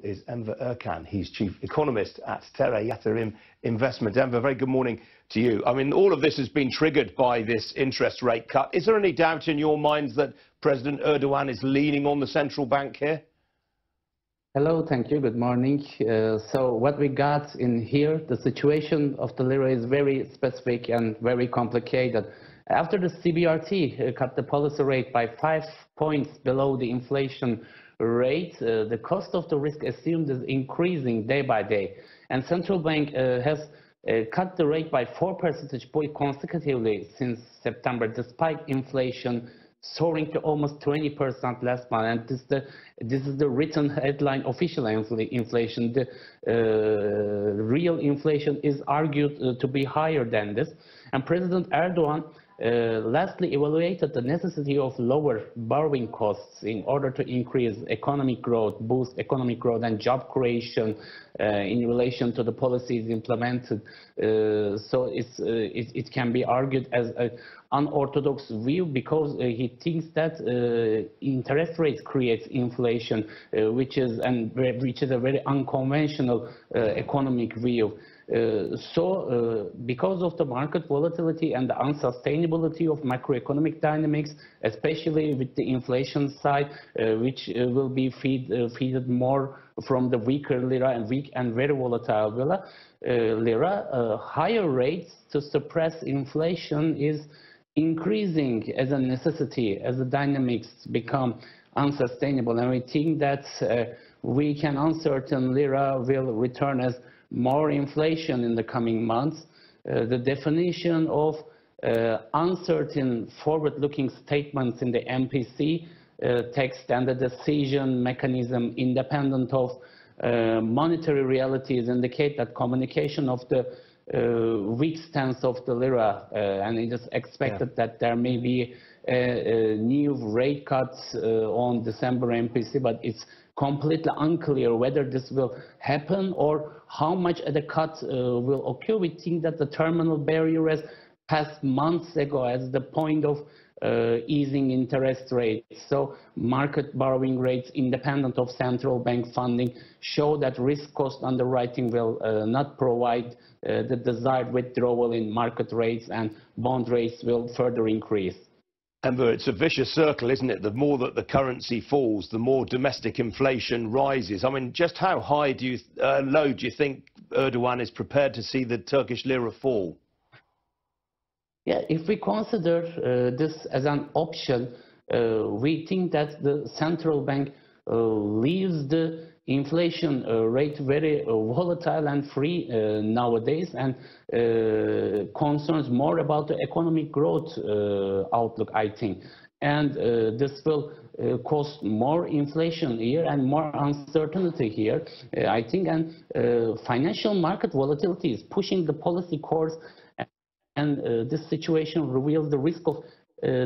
Is Enver ERKAN. He's chief economist at Tera Investment. Enver, very good morning to you. I mean, all of this has been triggered by this interest rate cut. Is there any doubt in your minds that President Erdogan is leaning on the central bank here? Hello, thank you. Good morning. So what we got in here, the situation of the Lira is very specific and very complicated. After the CBRT cut the policy rate by 5 points below the inflation rate, the cost of the risk assumed is increasing day by day. And central bank has cut the rate by 4 percentage points consecutively since September, despite inflation soaring to almost 20% last month. And this is the written headline official inflation. The real inflation is argued to be higher than this. And President Erdogan lastly evaluated the necessity of lower borrowing costs in order to increase economic growth, boost economic growth and job creation in relation to the policies implemented. So it can be argued as an unorthodox view because he thinks that interest rates creates inflation, which is a very unconventional economic view. Because of the market volatility and the unsustainability of macroeconomic dynamics, especially with the inflation side, which will be fed more from the weaker lira and weak and very volatile lira, higher rates to suppress inflation is increasing as a necessity as the dynamics become unsustainable. And we think that weak and uncertain lira will return as more inflation in the coming months. The definition of uncertain forward-looking statements in the MPC text and the decision mechanism independent of monetary realities indicate that communication of the weak stance of the lira, and it is expected that there may be new rate cuts on December MPC, but it's completely unclear whether this will happen or how much the cut will occur. We think that the terminal barrier has passed months ago as the point of easing interest rates. So market borrowing rates independent of central bank funding show that risk cost underwriting will not provide the desired withdrawal in market rates, and bond rates will further increase. Enver, it's a vicious circle, isn't it? The more that the currency falls, the more domestic inflation rises. I mean, just how high low do you think Erdogan is prepared to see the Turkish lira fall? Yeah, if we consider this as an option, we think that the central bank leaves the inflation rate very volatile and free nowadays, and concerns more about the economic growth outlook, I think. And this will cause more inflation here and more uncertainty here, I think. And financial market volatility is pushing the policy course, and this situation reveals the risk of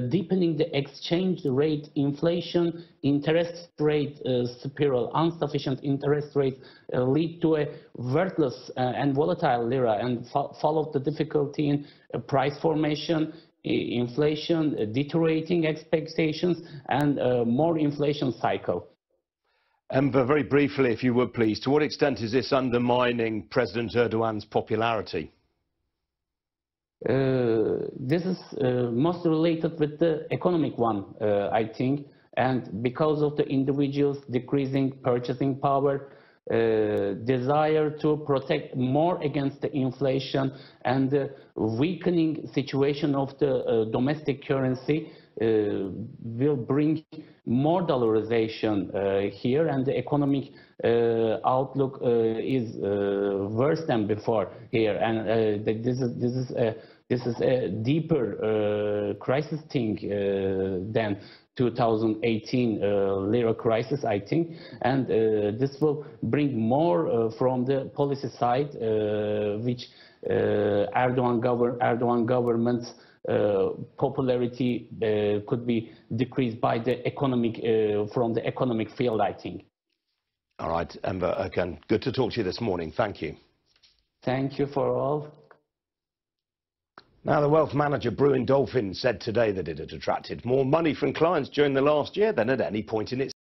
deepening the exchange rate inflation, interest rate spiral. Insufficient interest rates lead to a worthless and volatile lira, and follow the difficulty in price formation, inflation, deteriorating expectations, and more inflation cycle. Enver, very briefly, if you would please, to what extent is this undermining President Erdogan's popularity? This is most related with the economic one, I think, and because of the individuals' decreasing purchasing power, desire to protect more against the inflation, and the weakening situation of the domestic currency will bring more dollarization here, and the economic outlook is worse than before here, and this is a deeper crisis thing than 2018 lira crisis, I think, and this will bring more from the policy side, which Erdogan government's popularity could be decreased by the economic from the economic field, I think. All right, Enver ERKAN, good to talk to you this morning. Thank you. Thank you for all. Now, the wealth manager Brewin Dolphin said today that it had attracted more money from clients during the last year than at any point in its